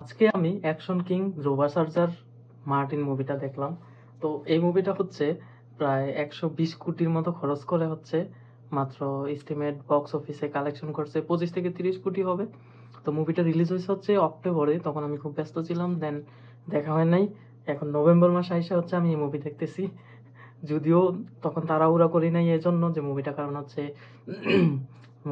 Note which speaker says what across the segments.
Speaker 1: আজকে আমি action king রোবা charger Martin মুভিটা দেখলাম। তো এই মুভিটা হচ্ছে প্রায় 120 কোটির মতো খরচ করে হচ্ছে মাত্র এস্টিমেট বক্স অফিসে কালেকশন করছে 25 থেকে 30 কোটি হবে। তো মুভিটা রিলিজ হয়েছে হচ্ছে অক্টোবরে, তখন আমি খুব ব্যস্ত ছিলাম, দেন দেখা হয় নাই। এখন নভেম্বর মাসে আইসা হচ্ছে আমি এই মুভি দেখতেছি। যদিও তখন তাড়াহুড়া করি নাই এজন্য যে মুভিটা, কারণ হচ্ছে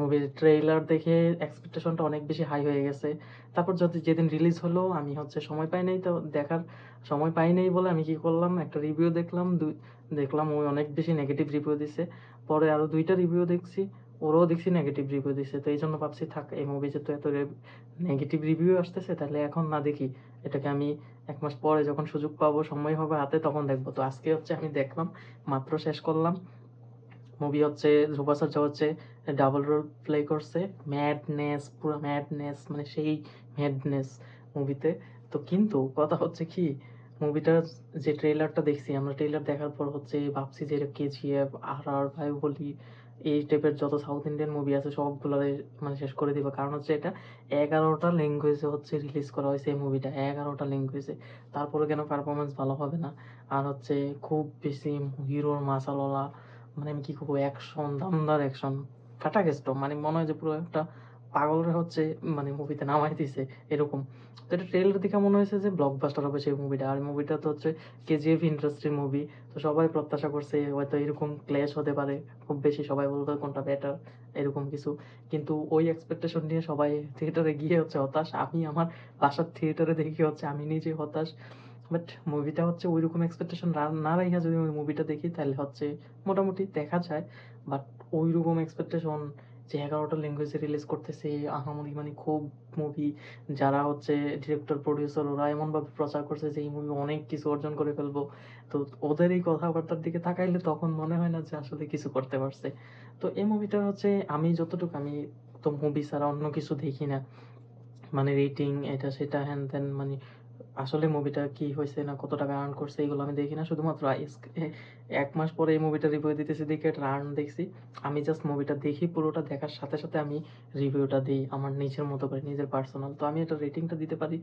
Speaker 1: মুভির ট্রেইলার দেখে এক্সপেকটেশনটা অনেক বেশি হাই হয়ে গেছে। তারপর যদি যেদিন রিলিজ হলো আমি হচ্ছে সময় পাই নাই, তো দেখার সময় পাই নাই বলে আমি কি করলাম, একটা রিভিউ দেখলাম। দেখলাম ওই অনেক বেশি নেগেটিভ রিভিউ দিছে। পরে আরো 2টা রিভিউ দেখছি, ওরাও দেখছি নেগেটিভ রিভিউ দিছে। তো এই জন্য ভাবছি থাক, এই মুভি যেহেতু এত নেগেটিভ রিভিউ আসতেছে, তাহলে এখন না দেখি, এটাকে আমি 1 মাস পরে যখন সুযোগ পাবো, সময় হবে হাতে, তখন দেখবো। তো আজকে হচ্ছে আমি দেখলাম, মাত্র শেষ করলাম। মুভি হচ্ছে ধ্রুব সরকার হচ্ছে ডাবল রোল প্লে করছে। ম্যাডনেস, পুরো ম্যাডনেস, মানে সেই ম্যাডনেস মুভিতে। তো কিন্তু কথা হচ্ছে কি, মুভিটার যে ট্রেলারটা দেখছি আমরা, ট্রেলার দেখার পর হচ্ছে ভাবছি যে এটা কেজিএফ, আর আর বাহুবলী, এই টাইপের যত সাউথ ইন্ডিয়ান মুভি আছে সবগুলো মানে শেষ করে দিবে। কারণ হচ্ছে এটা 11টা ল্যাঙ্গুয়েজে হচ্ছে রিলিজ করা হয়েছে এই মুভিটা, 11টা ল্যাঙ্গুয়েজে। তারপরে কেন পারফরমেন্স ভালো হবে না? আর হচ্ছে খুব বেশি হিরোর মাসালওয়ালা, মানে আমি কি করবো, অ্যাকশন, দমদার অ্যাকশন, ফাটা কেষ্ট, মানে মনে হয় যে পুরো একটা পাগলরা হচ্ছে মানে মুভিতে নামাই দিছে এরকম। তো এটা ট্রেলার দেখে মনে হয়েছে যে ব্লকবাস্টার হবে সেই মুভিটা। আর মুভিটা তো হচ্ছে কেজিএফ ইন্ডাস্ট্রির মুভি, তো সবাই প্রত্যাশা করছে হয়তো এরকম ক্ল্যাশ হতে পারে খুব বেশি, সবাই বলতো কোনটা বেটার, এরকম কিছু। কিন্তু ওই এক্সপেকটেশন নিয়ে সবাই থিয়েটারে গিয়ে হচ্ছে হতাশ। আমি আমার বাসার থিয়েটারে দেখি হচ্ছে আমি নিজে হতাশ। বাট মুভিটা হচ্ছে ওইরকম এক্সপেকটেশন না রাইখা যদি ওই মুভিটা দেখি, তাহলে হচ্ছে মোটামুটি দেখা যায়। বাট ওইরকম এক্সপেকটেশন যে 11টা ল্যাঙ্গুয়েজে রিলিজ করতেছে আহামরি, মানে খুব মুভি, যারা হচ্ছে ডিরেক্টর প্রডিউসার, ওরা এমনভাবে প্রচার করছে যে এই মুভি অনেক কিছু অর্জন করে ফেলবো। তো ওদের এই কথাবার্তার দিকে তাকাইলে তখন মনে হয় না যে আসলে কিছু করতে পারছে। তো এই মুভিটা হচ্ছে আমি যতটুকু, আমি তো মুভি ছাড়া অন্য কিছু দেখি না, মানে রেটিং এটা সেটা হ্যান ত্যান, মানে আসলে মুভিটা কি হয়েছে না কত টাকা আর্ন করছে এগুলো আমি দেখি না। শুধুমাত্র 1 মাস পরে এই মুভিটা রিভিউ দিতেছি দেখে এটা আর্ন দেখছি। আমি জাস্ট মুভিটা দেখি, পুরোটা দেখার সাথে সাথে আমি রিভিউটা দিই আমার নিজের মতো করে, নিজের পার্সোনাল। তো আমি এটা রেটিংটা দিতে পারি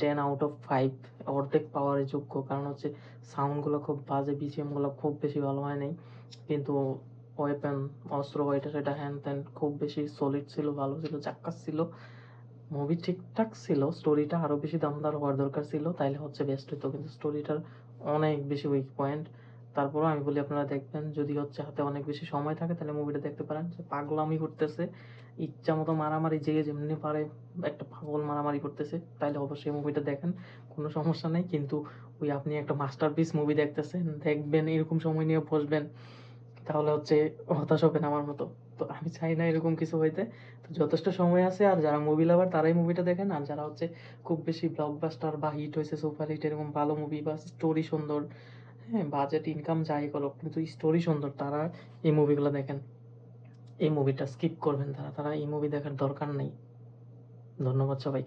Speaker 1: 10/5, অর্ধেক পাওয়ারের যোগ্য। কারণ হচ্ছে সাউন্ডগুলো খুব বাজে, বিজিএমগুলো খুব বেশি ভালো হয় নাই, কিন্তু ওয়েপন, অস্ত্র, এটা সেটা হ্যান ত্যান খুব বেশি সলিড ছিল, ভালো ছিল, চাক্কাস ছিল। মুভি ঠিকঠাক ছিল, স্টোরিটা আরো বেশি দমদার হওয়ার দরকার ছিল, তাইলে হচ্ছে বেস্ট হতো, কিন্তু স্টোরিটার অনেক বেশি উইক পয়েন্ট। তারপরও আমি বলি আপনারা দেখবেন, যদি হচ্ছে হাতে অনেক বেশি সময় থাকে তাহলে মুভিটা দেখতে পারেন। যে পাগলামি করতেছে, ইচ্ছা মতো মারামারি, যে যেমনি পারে একটা পাগল মারামারি করতেছে, তাইলে অবশ্যই মুভিটা দেখেন, কোনো সমস্যা নেই। কিন্তু ওই আপনি একটা মাস্টারপিস মুভি দেখতেছেন, দেখবেন এরকম সময় নিয়ে বসবেন, তাহলে হচ্ছে হতাশ হবেন আমার মতো। তো আমি চাই না এরকম কিছু হইতে। তো যথেষ্ট সময় আছে, আর যারা মুভি লাভার তারাই মুভিটা দেখেন। আর যারা হচ্ছে খুব বেশি ব্লকবাস্টার বা হিট হয়েছে, সুপার হিট, এরকম ভালো মুভি বা স্টোরি সুন্দর, হ্যাঁ বাজেট ইনকাম যাই করো কিন্তু স্টোরি সুন্দর, তারা এই মুভিগুলো দেখেন। এই মুভিটা স্কিপ করবেন, তারা তারা এই মুভি দেখার দরকার নেই। ধন্যবাদ সবাইকে।